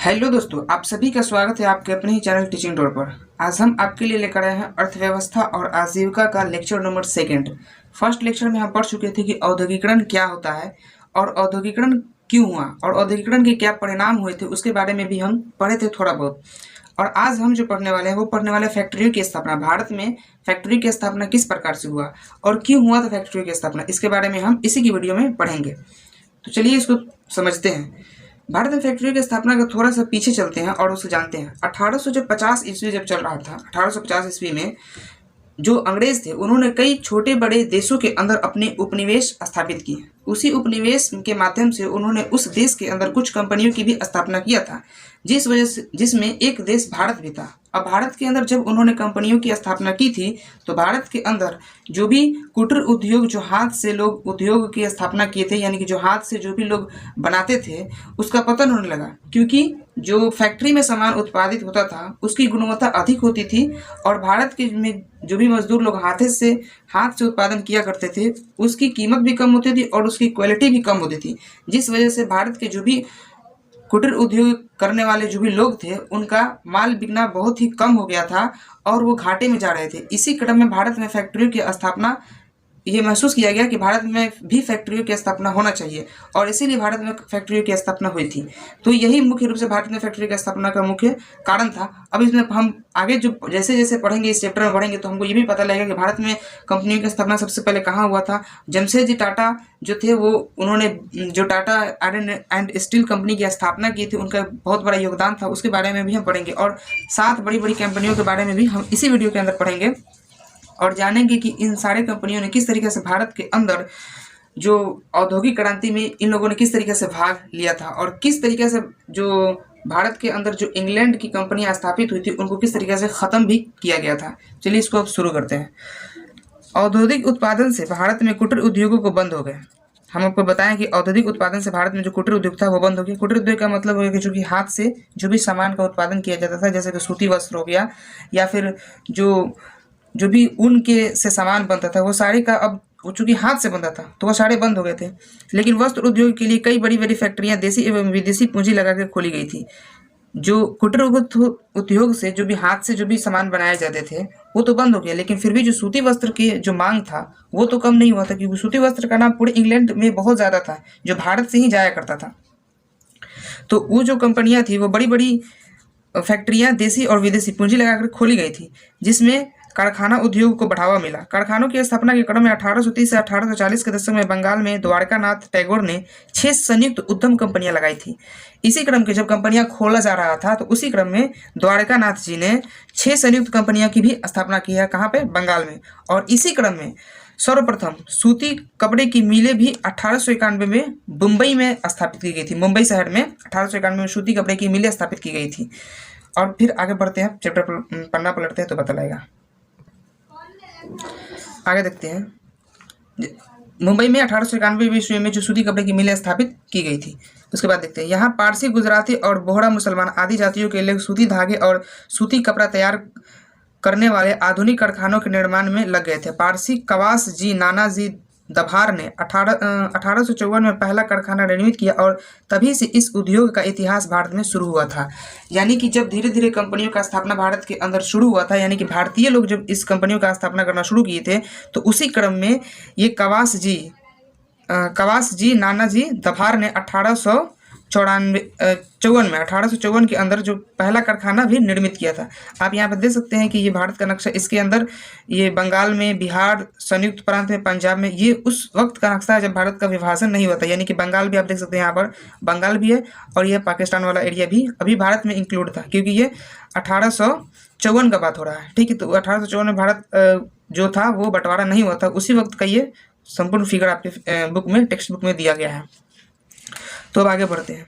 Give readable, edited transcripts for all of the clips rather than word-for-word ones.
Hello दोस्तों, आप सभी का स्वागत है आपके अपने ही चैनल टीचिंग डोर पर। आज हम आपके लिए लेकर आए हैं अर्थव्यवस्था और आजीविका का लेक्चर नंबर 2। फर्स्ट लेक्चर में हम पढ़ चुके थे कि औद्योगिकरण क्या होता है और औद्योगिकरण क्यों हुआ और औद्योगिकरण के क्या परिणाम हुए थे, उसके बारे में भी हम पढ़े थे थोड़ा बहुत। और आज हम जो पढ़ने वाले हैं वो पढ़ने वाले फैक्ट्रियों की स्थापना, भारत में फैक्ट्री की स्थापना किस प्रकार से हुआ और क्यों हुआ था फैक्ट्रियों की स्थापना, इसके बारे में हम इसी की वीडियो में पढ़ेंगे। तो चलिए इसको समझते हैं। भारत में फैक्ट्रियों की स्थापना का थोड़ा सा पीछे चलते हैं और उसे जानते हैं। 1850 ईस्वी जब चल रहा था, 1850 ईस्वी में जो अंग्रेज थे उन्होंने कई छोटे बड़े देशों के अंदर अपने उपनिवेश स्थापित किए। उसी उपनिवेश के माध्यम से उन्होंने उस देश के अंदर कुछ कंपनियों की भी स्थापना किया था, जिस वजह से जिसमें एक देश भारत भी था। अब भारत के अंदर जब उन्होंने कंपनियों की स्थापना की थी तो भारत के अंदर जो भी कुटीर उद्योग, जो हाथ से लोग उद्योग की स्थापना किए थे, यानी कि जो हाथ से जो भी लोग बनाते थे, उसका पतन होने लगा, क्योंकि जो फैक्ट्री में सामान उत्पादित होता था उसकी गुणवत्ता अधिक होती थी और भारत के में जो भी मजदूर लोग हाथ से उत्पादन किया करते थे उसकी कीमत भी कम होती थी और उसकी क्वालिटी भी कम होती थी, जिस वजह से भारत के जो भी कुटीर उद्योग करने वाले जो भी लोग थे उनका माल बिकना बहुत ही कम हो गया था और वो घाटे में जा रहे थे। इसी क्रम में भारत में फैक्ट्रियों की स्थापना, ये महसूस किया गया कि भारत में भी फैक्ट्रियों की स्थापना होना चाहिए और इसीलिए भारत में फैक्ट्रियों की स्थापना हुई थी। तो यही मुख्य रूप से भारत में फैक्ट्री की स्थापना का मुख्य कारण था। अब इसमें हम आगे जो जैसे जैसे पढ़ेंगे, इस चैप्टर में पढ़ेंगे, तो हमको ये भी पता लगेगा कि भारत में कंपनियों की स्थापना सबसे पहले कहाँ हुआ था। जमशेदजी टाटा जो थे वो उन्होंने जो Tata iron and steel company की स्थापना की थी, उनका बहुत बड़ा योगदान था, उसके बारे में भी हम पढ़ेंगे। और 7 बड़ी बड़ी कंपनियों के बारे में भी हम इसी वीडियो के अंदर पढ़ेंगे और जानेंगे कि इन सारे कंपनियों ने किस तरीके से भारत के अंदर जो औद्योगिक क्रांति में इन लोगों ने किस तरीके से भाग लिया था और किस तरीके से जो भारत के अंदर जो इंग्लैंड की कंपनियां स्थापित हुई थी उनको किस तरीके से ख़त्म भी किया गया था। चलिए इसको अब शुरू करते हैं। औद्योगिक उत्पादन से भारत में कुटीर उद्योगों को बंद हो गए। हम आपको बताएं कि औद्योगिक उत्पादन से भारत में जो कुटीर उद्योग था वो बंद हो गया। कुटीर उद्योग का मतलब हो गया कि जो कि हाथ से जो भी सामान का उत्पादन किया जाता था, जैसे कि सूती वस्त्र हो गया या फिर जो भी ऊन के से सामान बनता था, वो साड़ी का अब वो चूँकि हाथ से बनता था तो वो सारे बंद हो गए थे। लेकिन वस्त्र उद्योग के लिए कई बड़ी बड़ी फैक्ट्रियां देसी एवं विदेशी पूंजी लगा के खोली गई थी। जो कुटीर उद्योग से जो भी हाथ से जो भी सामान बनाए जाते थे वो तो बंद हो गया, लेकिन फिर भी जो सूती वस्त्र की जो मांग था वो तो कम नहीं हुआ था, क्योंकि सूती वस्त्र का नाम पूरे इंग्लैंड में बहुत ज़्यादा था, जो भारत से ही जाया करता था। तो वो जो कंपनियां थी वो बड़ी बड़ी फैक्ट्रियां देसी और विदेशी पूंजी लगाकर खोली गई थी, जिसमें कारखाना उद्योग को बढ़ावा मिला। कारखानों की स्थापना के क्रम में 1830 से 1840 के दशक में बंगाल में द्वारकानाथ टैगोर ने 6 संयुक्त उद्यम कंपनियां लगाई थी। इसी क्रम के जब कंपनियां खोला जा रहा था तो उसी क्रम में द्वारकानाथ जी ने 6 संयुक्त कंपनियों की भी स्थापना की है। कहाँ पे? बंगाल में। और इसी क्रम में सर्वप्रथम सूती कपड़े की मिलें भी 1891 में मुंबई में स्थापित की गई थी। मुंबई शहर में 1891 में सूती कपड़े की मिलें स्थापित की गई थी। और फिर आगे बढ़ते हैं, चैप्टर पन्ना पलटते हैं तो पता लगेगा। आगे देखते हैं। मुंबई में 1891 ईस्वी में जो सूती कपड़े की मिलें स्थापित की गई थी। उसके बाद देखते हैं, यहाँ पारसी, गुजराती और बोहरा मुसलमान आदि जातियों के लोग सूती धागे और सूती कपड़ा तैयार करने वाले आधुनिक कारखानों के निर्माण में लग गए थे। पारसी कवास जी नानाजी दभार ने 1854 में पहला कारखाना निर्मित किया और तभी से इस उद्योग का इतिहास भारत में शुरू हुआ था। यानी कि जब धीरे धीरे कंपनियों का स्थापना भारत के अंदर शुरू हुआ था, यानी कि भारतीय लोग जब इस कंपनियों का स्थापना करना शुरू किए थे, तो उसी क्रम में ये कवास जी नानाजी दभार ने 1854 के अंदर जो पहला कारखाना भी निर्मित किया था। आप यहाँ पर देख सकते हैं कि ये भारत का नक्शा, इसके अंदर ये बंगाल में, बिहार, संयुक्त प्रांत में, पंजाब में, ये उस वक्त का नक्शा है जब भारत का विभाजन नहीं हुआ था। यानी कि बंगाल भी आप देख सकते हैं, यहाँ पर बंगाल भी है और यह पाकिस्तान वाला एरिया भी अभी भारत में इंक्लूड था, क्योंकि ये 1854 का बात हो रहा है। ठीक है, तो 1854 में भारत जो था वो बंटवारा नहीं हुआ था। उसी वक्त का ये संपूर्ण फिगर आपके बुक में, टेक्स्ट बुक में दिया गया है। तो अब आगे बढ़ते हैं।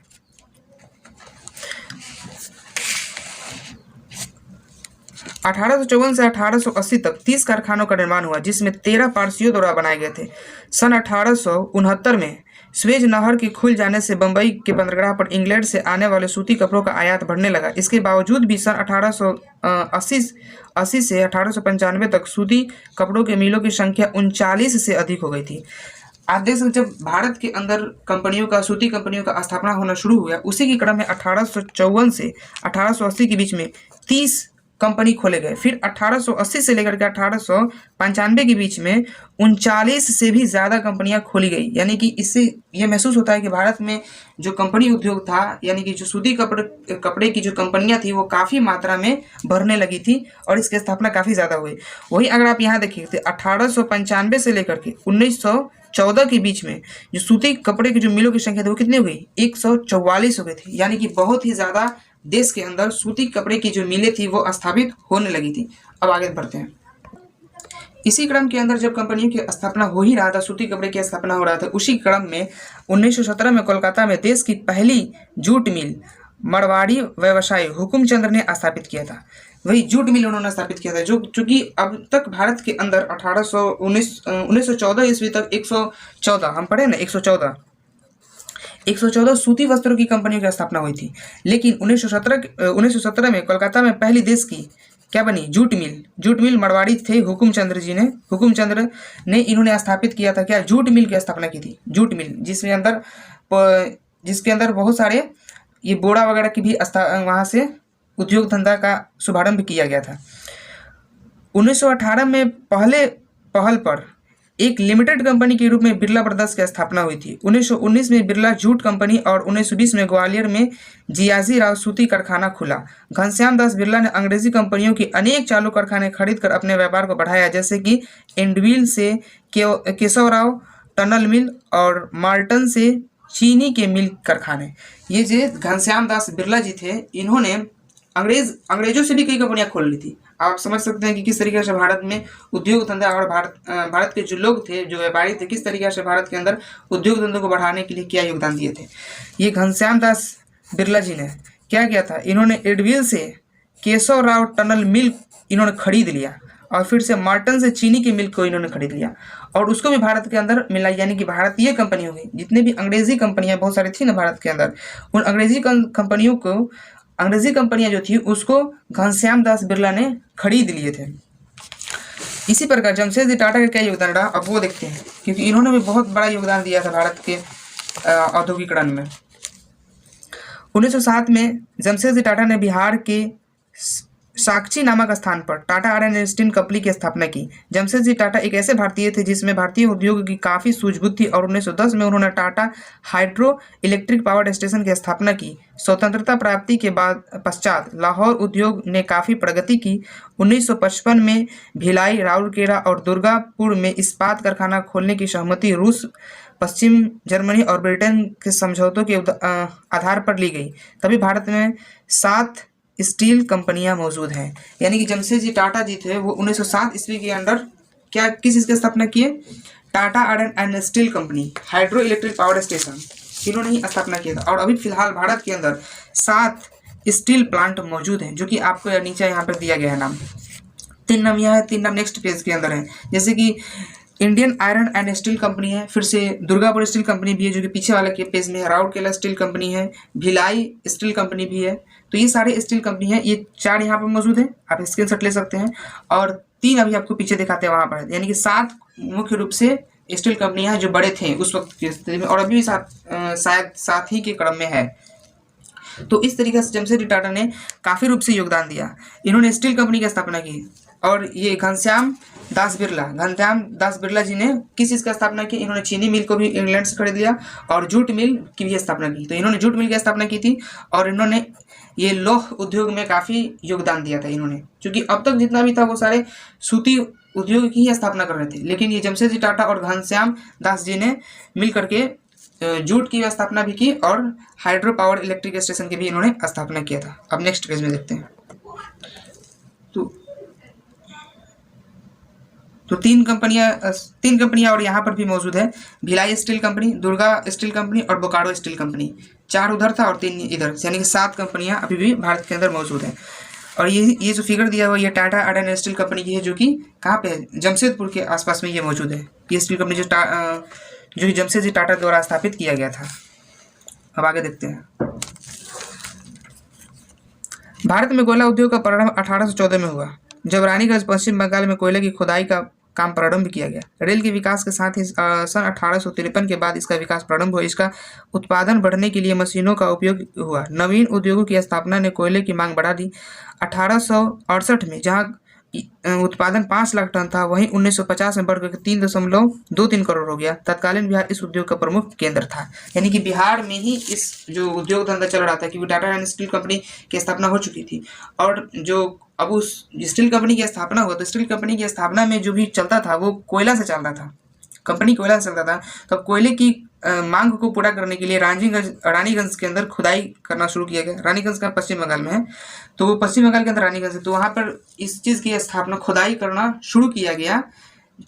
1854 से 1880 तक 30 कारखानों का निर्माण हुआ, जिसमें 13 पारसियों द्वारा बनाए गए थे। सन 1869 में स्वेज नहर के खुल जाने से बंबई के बंदरगाह पर इंग्लैंड से आने वाले सूती कपड़ों का आयात बढ़ने लगा। इसके बावजूद भी सन 1880 से 1895 तक सूती कपड़ों के मिलों की संख्या 39 से अधिक हो गई थी। आप देख सकते जब भारत के अंदर कंपनियों का सूती कंपनियों का स्थापना होना शुरू हुआ, उसी के क्रम में 1854 से 1880 के बीच में 30 कंपनी खोले गए। फिर 1880 से लेकर के 1895 के बीच में 39 से भी ज़्यादा कंपनियां खोली गई। यानी कि इससे ये महसूस होता है कि भारत में जो कंपनी उद्योग था, यानी कि जो सूती कपड़े की जो कंपनियां थी वो काफ़ी मात्रा में बढ़ने लगी थी और इसकी स्थापना काफ़ी ज़्यादा हुई। वही अगर आप यहाँ देखिए तो 1895 से लेकर के 1914 के बीच में जो सूती कपड़े की जो मिलों की संख्या थी वो कितनी हो गई, 144 हो गई थी। यानी कि बहुत ही ज़्यादा देश के अंदर सूती कपड़े की जो मिलें थी वो स्थापित होने लगी थी। अब आगे बढ़ते हैं। इसी क्रम के अंदर जब कंपनियों की स्थापना हो ही रहा था, सूती कपड़े की स्थापना हो रहा था, उसी क्रम में 1917 में कोलकाता में देश की पहली जूट मिल मारवाड़ी व्यवसायी हुकुमचंद ने स्थापित किया था। वही जूट मिल उन्होंने स्थापित किया था, जो चूंकि अब तक भारत के अंदर 1914 ईस्वी तक 114 हम पढ़े ना, 114 सूती वस्त्रों की कंपनियों की स्थापना हुई थी। लेकिन 1917 में कोलकाता में पहली देश की क्या बनी, जूट मिल मारवाड़ी थे हुकुमचंद्र ने इन्होंने स्थापित किया था। क्या, जूट मिल की स्थापना की थी। जूट मिल जिसके अंदर बहुत सारे ये बोरा वगैरह की भी वहाँ से उद्योग धंधा का शुभारंभ किया गया था। 1918 में पहल पर एक लिमिटेड कंपनी के रूप में बिरला ब्रदर्स की स्थापना हुई थी। 1919 में बिरला जूट कंपनी और 1920 में ग्वालियर में जियाजी राव सूती कारखाना खुला। घनश्याम दास बिरला ने अंग्रेजी कंपनियों की अनेक चालू कारखाने खरीदकर अपने व्यापार को बढ़ाया, जैसे कि एंडविल से केशवराव टनल मिल और मार्टन से चीनी के मिल कारखाने। ये जो घनश्याम दास बिरला जी थे, इन्होंने अंग्रेजों से भी कई कंपनियां खोल ली थी। आप समझ सकते हैं कि किस तरीके से भारत में उद्योग धंधा और भारत के जो लोग थे, जो व्यापारी थे, किस तरीके से भारत के अंदर उद्योग धंधों को बढ़ाने के लिए क्या योगदान दिए थे। ये घनश्याम दास बिरला जी ने क्या किया था, इन्होंने एडविल से केशव राव टनल मिल इन्होंने खरीद लिया और फिर से मार्टन से चीनी की मिल को इन्होंने खरीद लिया और उसको भी भारत के अंदर मिला। यानी कि भारतीय कंपनी हो गई। जितने भी अंग्रेजी कंपनियां बहुत सारी थी ना भारत के अंदर, उन अंग्रेजी कंपनियां जो थी उसको घनश्याम दास बिरला ने खरीद लिए थे। इसी प्रकार जमशेदजी टाटा का क्या योगदान रहा, अब वो देखते हैं, क्योंकि इन्होंने भी बहुत बड़ा योगदान दिया था भारत के औद्योगिकरण में। 1907 में जमशेदजी टाटा ने बिहार के साक्षी नामक स्थान पर Tata iron and steel company की स्थापना की। जमशेदजी टाटा एक ऐसे भारतीय थे जिसमें भारतीय उद्योग की काफ़ी सूझबूझ थी और 1910 में उन्होंने Tata hydro electric power station की स्थापना की। स्वतंत्रता प्राप्ति के पश्चात लाहौर उद्योग ने काफ़ी प्रगति की। 1955 में भिलाई, राउरकेला और दुर्गापुर में इस्पात कारखाना खोलने की सहमति रूस, पश्चिम जर्मनी और ब्रिटेन के समझौतों के आधार पर ली गई। तभी भारत में 7 स्टील कंपनियां मौजूद हैं। यानी कि जमशेदजी टाटा जी थे वो 1907 ईस्वी के अंदर क्या किस चीज़ की स्थापना किए, Tata iron and steel company, hydro electric power station, इन्होंने ही स्थापना किया था। और अभी फिलहाल भारत के अंदर 7 स्टील प्लांट मौजूद हैं, जो कि आपको नीचे यहाँ पर दिया गया है नाम। 3 नाम यहाँ है, 3 नाम नेक्स्ट पेज के अंदर है। जैसे कि Indian iron and steel company है, फिर से दुर्गापुर स्टील कंपनी भी है जो कि पीछे वाले के पेज में है, राउरकेला स्टील कंपनी है, भिलाई स्टील कंपनी भी है। तो ये सारे स्टील कंपनी है, ये 4 यहाँ पर मौजूद है, आप स्क्रीनशॉट ले सकते हैं। और 3 अभी आपको पीछे दिखाते हैं वहाँ पर, यानी कि 7 मुख्य रूप से स्टील कंपनियाँ हैं जो बड़े थे उस वक्त की स्थिति में, और अभी भी शायद 7 ही के क्रम में है। तो इस तरीके से जमशेदजी टाटा ने काफ़ी रूप से योगदान दिया। इन्होंने स्टील कंपनी की स्थापना की। और ये घनश्याम दास बिरला जी ने किस चीज़ का स्थापना की, इन्होंने चीनी मिल को भी इंग्लैंड से खरीद लिया और जूट मिल की भी स्थापना की। तो इन्होंने जूट मिल की स्थापना की थी और इन्होंने ये लौह उद्योग में काफ़ी योगदान दिया था इन्होंने, क्योंकि अब तक जितना भी था वो सारे सूती उद्योग की ही स्थापना कर रहे थे। लेकिन ये जमशेदजी टाटा और घनश्याम दास जी ने मिल करके जूट की स्थापना भी की और हाइड्रो पावर इलेक्ट्रिक स्टेशन की भी इन्होंने स्थापना किया था। अब नेक्स्ट पेज में देखते हैं। तो 3 कंपनियां और यहाँ पर भी मौजूद है, Bhilai steel company, Durga steel company और बोकारो स्टील कंपनी। 4 उधर था और 3 इधर, यानी कि 7 कंपनियां अभी भी भारत के अंदर मौजूद हैं। और ये जो फिगर दिया हुआ ये टाटा आयरन स्टील कंपनी की है, जो कि कहाँ पे है, जमशेदपुर के आसपास में ये मौजूद है। ये स्टील कंपनी जो जमशेदजी टाटा द्वारा स्थापित किया गया था। अब आगे देखते हैं। भारत में कोयला उद्योग का प्रारंभ 1814 में हुआ, जब रानीगंज पश्चिम बंगाल में कोयले की खुदाई का काम प्रारंभ किया गया। रेल के विकास के साथ ही सन 1853 के बाद इसका विकास प्रारंभ हुआ। इसका उत्पादन बढ़ने के लिए मशीनों का उपयोग हुआ। नवीन उद्योगों की स्थापना ने कोयले की मांग बढ़ा दी। 1868 में जहां उत्पादन 5 लाख टन था, वहीं 1950 में बढ़कर 3.23 करोड़ हो गया। तत्कालीन बिहार इस उद्योग का प्रमुख केंद्र था। यानी कि बिहार में ही इस जो उद्योग धंधा चल रहा था, क्योंकि टाटा एंड स्टील कंपनी की स्थापना हो चुकी थी। और जो अब उस स्टील कंपनी की स्थापना हुआ, तो स्टील कंपनी की स्थापना में जो भी चलता था वो कोयला से चलता था, कंपनी कोयला से चलता था। तो कोयले की मांग को पूरा करने के लिए रानीगंज के अंदर खुदाई करना शुरू किया गया। रानीगंज का पश्चिम बंगाल में है, तो वो पश्चिम बंगाल के अंदर रानीगंज है, तो वहाँ पर इस चीज़ की स्थापना, खुदाई करना शुरू किया गया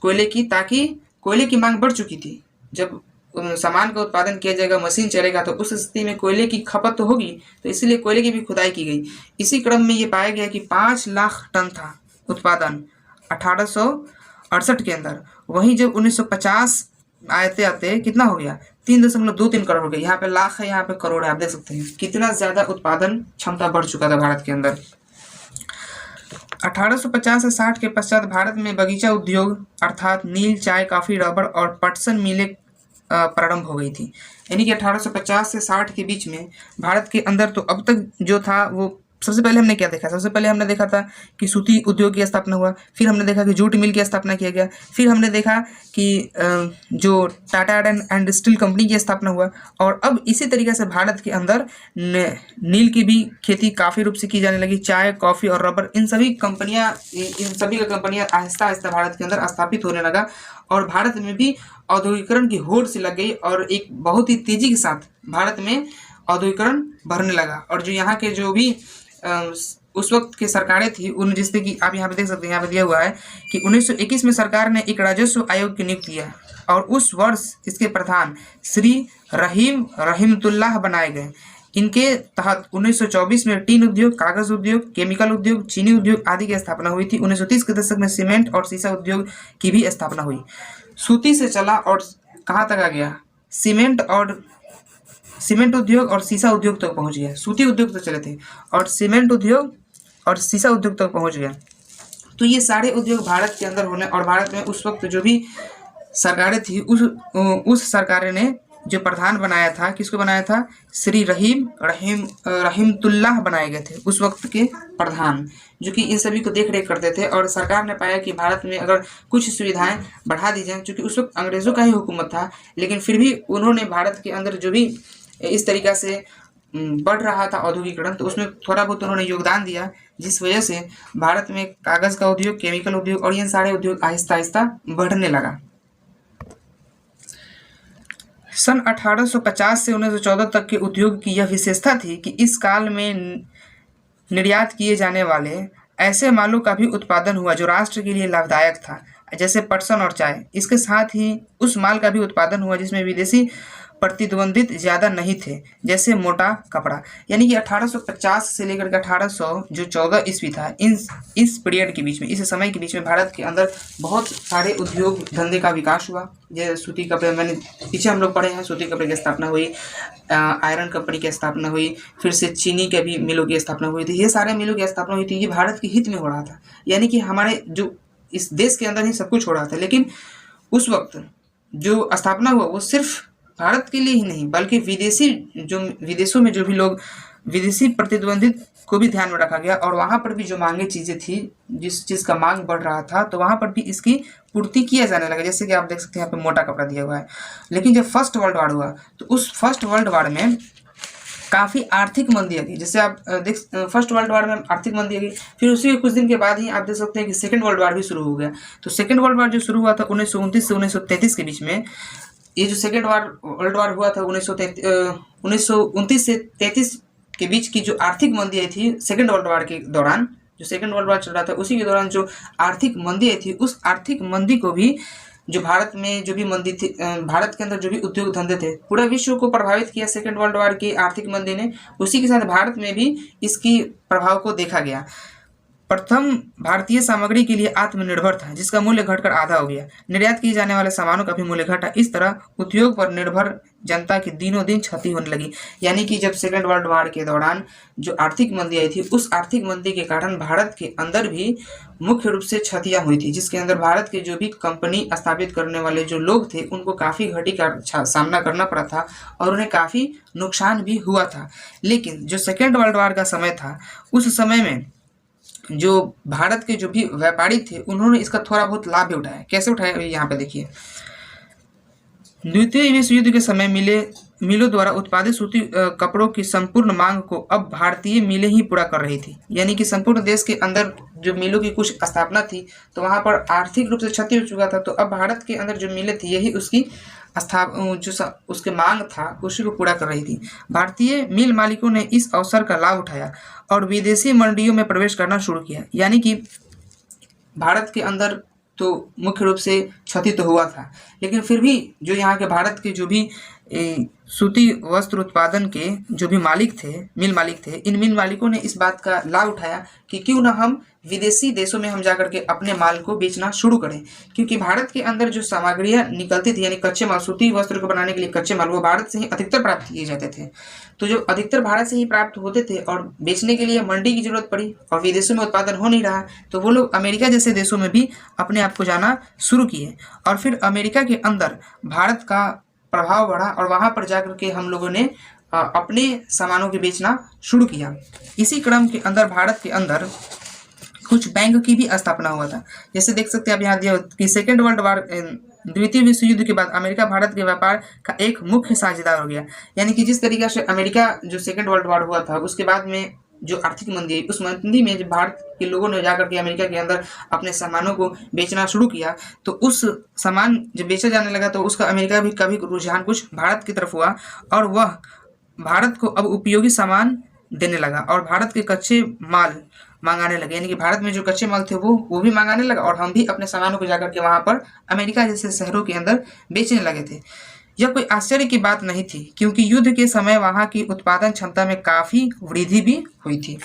कोयले की, ताकि कोयले की मांग बढ़ चुकी थी। जब सामान का उत्पादन किया जाएगा, मशीन चलेगा, तो उस स्थिति में कोयले की खपत तो होगी, तो इसीलिए कोयले की भी खुदाई की गई। इसी क्रम में ये पाया गया कि 5 लाख टन था उत्पादन 1868 के अंदर। वहीं जब 1950 आते आते कितना हो गया, 3.23 करोड़ हो गया। यहाँ पे लाख है, यहाँ पे करोड़ है, आप देख सकते हैं कितना ज्यादा उत्पादन क्षमता बढ़ चुका था भारत के अंदर। 1850 से 60 के पश्चात भारत में बगीचा उद्योग अर्थात नील, चाय, कॉफी, रबर और पटसन मिलें प्रारंभ हो गई थी। यानी कि 1850 से 60 के बीच में भारत के अंदर तो अब तक जो था वो, सबसे पहले हमने क्या देखा, सबसे पहले हमने देखा था कि सूती उद्योग की स्थापना हुआ। फिर हमने देखा कि जूट मिल की स्थापना किया गया। फिर हमने देखा कि जो टाटा एंड स्टील कंपनी की स्थापना हुआ। और अब इसी तरीके से भारत के अंदर नील की भी खेती काफ़ी रूप से की जाने लगी। चाय, कॉफ़ी और रबर, इन सभी का कंपनियां आहिस्ता आहिस्ता भारत के अंदर स्थापित होने लगा। और भारत में भी औद्योगिकरण की होड़ से लग गई और एक बहुत ही तेजी के साथ भारत में औद्योगिकरण बढ़ने लगा। और जो यहाँ के जो भी उस वक्त की सरकारें थी, उन जैसे कि आप यहाँ पे देख सकते हैं, यहाँ पे दिया हुआ है कि 1921 में सरकार ने एक राजस्व आयोग की नियुक्ति किया और उस वर्ष इसके प्रधान श्री रहीमतुल्लाह बनाए गए। इनके तहत 1924 में टीन उद्योग, कागज उद्योग, केमिकल उद्योग, चीनी उद्योग आदि की स्थापना हुई थी। 1930 के दशक में सीमेंट और शीशा उद्योग की भी स्थापना हुई। सूती से चला और कहाँ तक आ गया, सीमेंट उद्योग और शीशा उद्योग तक पहुंच गया। सूती उद्योग तो चले थे और सीमेंट उद्योग और शीशा उद्योग तक पहुंच गया। तो ये सारे उद्योग भारत के अंदर होने, और भारत में उस वक्त जो भी सरकारें थी, उस सरकार ने जो प्रधान बनाया था, किसको बनाया था, श्री रहीमतुल्लाह बनाए गए थे उस वक्त के प्रधान, जो कि इन सभी को देख रेख करते थे। और सरकार ने पाया कि भारत में अगर कुछ सुविधाएं बढ़ा दी जाएं, क्योंकि उस वक्त अंग्रेज़ों का ही हुकूमत था, लेकिन फिर भी उन्होंने भारत के अंदर जो भी इस तरीक़ा से बढ़ रहा था औद्योगिकरण, तो उसमें थोड़ा बहुत उन्होंने योगदान दिया, जिस वजह से भारत में कागज़ का उद्योग, केमिकल उद्योग और ये सारे उद्योग आहिस्ता आहिस्ता बढ़ने लगा। सन 1850 से 1914 तक के उद्योग की यह विशेषता थी कि इस काल में निर्यात किए जाने वाले ऐसे मालों का भी उत्पादन हुआ जो राष्ट्र के लिए लाभदायक था, जैसे पटसन और चाय। इसके साथ ही उस माल का भी उत्पादन हुआ जिसमें विदेशी प्रतिद्वंदित ज़्यादा नहीं थे, जैसे मोटा कपड़ा। यानी कि 1850 से लेकर के 1814 ईस्वी था, इस पीरियड के बीच में, इस समय के बीच में भारत के अंदर बहुत सारे उद्योग धंधे का विकास हुआ। जैसे सूती कपड़े, मैंने पीछे हम लोग पढ़े हैं, सूती कपड़े की स्थापना हुई, आयरन कंपनी की स्थापना हुई, फिर से चीनी के भी मिलों की स्थापना हुई थी। ये सारे मिलों की स्थापना हुई थी, ये भारत के हित में हो रहा था। यानी कि हमारे जो इस देश के अंदर ही सब कुछ हो रहा था। लेकिन उस वक्त जो स्थापना हुआ वो सिर्फ भारत के लिए ही नहीं, बल्कि विदेशों में जो भी लोग, विदेशी प्रतिद्वंदित को भी ध्यान में रखा गया। और वहाँ पर भी जो मांगे चीज़ें थी, जिस चीज़ का मांग बढ़ रहा था, तो वहाँ पर भी इसकी पूर्ति किया जाने लगा। जैसे कि आप देख सकते हैं यहाँ पे मोटा कपड़ा दिया हुआ है। लेकिन जब फर्स्ट वर्ल्ड वार हुआ, तो उस फर्स्ट वर्ल्ड वार में काफ़ी आर्थिक मंदी आ गई। जैसे आप फर्स्ट वर्ल्ड वार में आर्थिक मंदी आ गई, फिर उसी कुछ दिन के बाद ही आप देख सकते हैं कि सेकेंड वर्ल्ड वार भी शुरू हो गया। तो सेकेंड वर्ल्ड वार जो शुरू हुआ था 1929 से 1933 के बीच में, ये जो सेकेंड वर्ल्ड वार हुआ था 1929 से 33 के बीच की जो आर्थिक मंदी आई थी सेकेंड वर्ल्ड वार के दौरान, जो सेकेंड वर्ल्ड वार चल रहा था उसी के दौरान जो आर्थिक मंदी आई थी, उस आर्थिक मंदी को भी, जो भारत में जो भी मंदी थी, भारत के अंदर जो भी उद्योग धंधे थे, पूरा विश्व को प्रभावित किया सेकेंड वर्ल्ड वार की आर्थिक मंदी ने। उसी के साथ भारत में भी इसकी प्रभाव को देखा गया। प्रथम भारतीय सामग्री के लिए आत्मनिर्भर था, जिसका मूल्य घटकर आधा हो गया। निर्यात किए जाने वाले सामानों का भी मूल्य घटा। इस तरह उद्योग पर निर्भर जनता की दिनों दिन क्षति होने लगी। यानी कि जब सेकेंड वर्ल्ड वॉर के दौरान जो आर्थिक मंदी आई थी, उस आर्थिक मंदी के कारण भारत के अंदर भी मुख्य रूप से क्षतियां हुई थी, जिसके अंदर भारत के जो भी कंपनी स्थापित करने वाले जो लोग थे उनको काफ़ी घटी का सामना करना पड़ा था और उन्हें काफ़ी नुकसान भी हुआ था। लेकिन जो सेकेंड वर्ल्ड वॉर का समय था, उस समय में जो भारत के जो भी व्यापारी थे उन्होंने इसका थोड़ा बहुत लाभ भी उठाया। कैसे उठाया, यहाँ पे देखिए। द्वितीय विश्व युद्ध के समय मिलों द्वारा उत्पादित सूती कपड़ों की संपूर्ण मांग को अब भारतीय मिलें ही पूरा कर रही थी। यानी कि संपूर्ण देश के अंदर जो मिलों की कुछ स्थापना थी तो वहां पर आर्थिक रूप से क्षति हो चुका था, तो अब भारत के अंदर जो मिलें थी यही उसकी उसके मांग था उसी को पूरा कर रही थी। भारतीय मिल मालिकों ने इस अवसर का लाभ उठाया और विदेशी मंडियों में प्रवेश करना शुरू किया। यानी कि भारत के अंदर तो मुख्य रूप से क्षति तो हुआ था, लेकिन फिर भी जो यहाँ के भारत के जो भी सूती वस्त्र उत्पादन के जो भी मालिक थे, मिल मालिक थे, इन मिल मालिकों ने इस बात का लाभ उठाया कि क्यों ना हम विदेशी देशों में हम जाकर के अपने माल को बेचना शुरू करें। क्योंकि भारत के अंदर जो सामग्रियां निकलती थी, यानी कच्चे माल, सूती वस्त्र को बनाने के लिए कच्चे माल, वो भारत से ही अधिकतर प्राप्त किए जाते थे। तो जो अधिकतर भारत से ही प्राप्त होते थे और बेचने के लिए मंडी की जरूरत पड़ी और विदेशों में उत्पादन हो नहीं रहा, तो वो लोग अमेरिका जैसे देशों में भी अपने आप को जाना शुरू किए और फिर अमेरिका के अंदर भारत का प्रभाव बढ़ा और वहां पर जाकर के हम लोगों ने अपने सामानों के बेचना शुरू किया। इसी क्रम के अंदर भारत के अंदर कुछ बैंक की भी स्थापना हुआ था। जैसे देख सकते हैं आप यहाँ दिया कि सेकेंड वर्ल्ड वॉर, द्वितीय विश्व युद्ध के बाद अमेरिका भारत के व्यापार का एक मुख्य साझेदार हो गया। यानी कि जिस तरीके से अमेरिका जो सेकेंड वर्ल्ड वॉर हुआ था उसके बाद में जो आर्थिक मंदी आई, उस मंदी में जब भारत के लोगों ने जाकर के अमेरिका के अंदर अपने सामानों को बेचना शुरू किया, तो उस सामान जब बेचा जाने लगा तो उसका अमेरिका भी कभी रुझान कुछ भारत की तरफ हुआ और वह भारत को अब उपयोगी सामान देने लगा और भारत के कच्चे माल मंगाने लगे। यानी कि भारत में जो कच्चे माल थे वो भी मंगाने लगा और हम भी अपने सामानों को जाकर के वहाँ पर अमेरिका जैसे शहरों के अंदर बेचने लगे थे। यह कोई आश्चर्य की बात नहीं थी, क्योंकि युद्ध के समय वहाँ की उत्पादन क्षमता में काफ़ी वृद्धि भी हुई थी।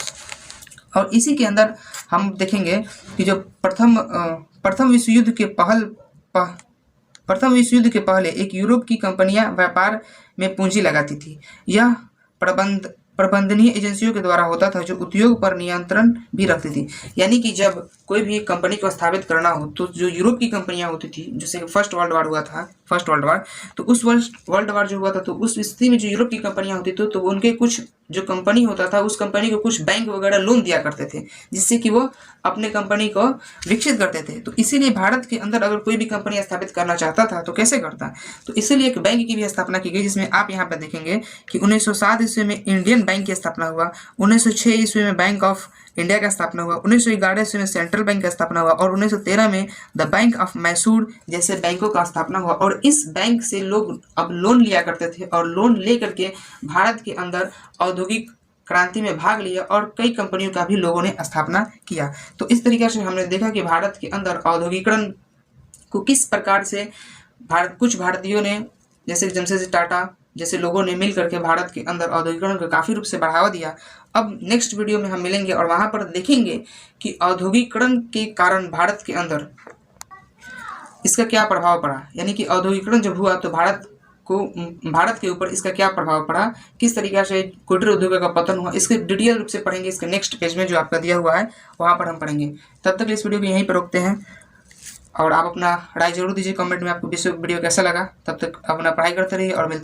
और इसी के अंदर हम देखेंगे कि जो प्रथम विश्व युद्ध के पहले एक यूरोप की कंपनियां व्यापार में पूंजी लगाती थी। यह प्रबंधनीय एजेंसियों के द्वारा होता था, जो उद्योग पर नियंत्रण भी रखती थी। यानी कि जब कोई भी कंपनी को स्थापित करना हो तो जो यूरोप की कंपनियां होती थी, जैसे फर्स्ट वर्ल्ड वॉर हुआ था, तो उस वर्ल्ड वॉर जो हुआ था तो उस स्थिति में जो यूरोप की कंपनियां होती थी तो उनके कुछ जो कंपनी होता था उस कंपनी को कुछ बैंक वगैरह लोन दिया करते थे, जिससे कि वो अपने कंपनी को विकसित करते थे। तो इसीलिए भारत के अंदर अगर कोई भी कंपनी स्थापित करना चाहता था तो कैसे करता, तो इसीलिए एक बैंक की भी स्थापना की गई, जिसमें आप यहाँ पर देखेंगे कि 1907 ईस्वी में इंडियन बैंक की स्थापना हुआ, 1906 ईस्वी में बैंक ऑफ इंडिया का स्थापना हुआ, 1911 ईस्वी में सेंट्रल बैंक का स्थापना हुआ और 1913 में द बैंक ऑफ मैसूर जैसे बैंकों का स्थापना हुआ। और इस बैंक से लोग अब लोन लिया करते थे और लोन ले करके भारत के अंदर औद्योगिक क्रांति में भाग लिया और कई कंपनियों का भी लोगों ने स्थापना किया। तो इस तरीके से हमने देखा कि भारत के अंदर औद्योगिकरण को किस प्रकार से कुछ भारतीयों ने, जैसे जमशेदजी टाटा जैसे लोगों ने मिल करके भारत के अंदर औद्योगिकरण को काफ़ी रूप से बढ़ावा दिया। अब नेक्स्ट वीडियो में हम मिलेंगे और वहाँ पर देखेंगे कि औद्योगिकरण के कारण भारत के अंदर इसका क्या प्रभाव पड़ा। यानी कि औद्योगिकरण जब हुआ तो भारत के ऊपर इसका क्या प्रभाव पड़ा, किस तरीके से कुटीर उद्योग का पतन हुआ, इसके डिटेल रूप से पढ़ेंगे। इसके नेक्स्ट पेज में जो आपका दिया हुआ है वहाँ पर हम पढ़ेंगे। तब तक इस वीडियो को यहीं पर रोकते हैं और आप अपना राय जरूर दीजिए कमेंट में, आपको वीडियो कैसा लगा। तब तक अपना पढ़ाई करते रहिए और मिलते हैं।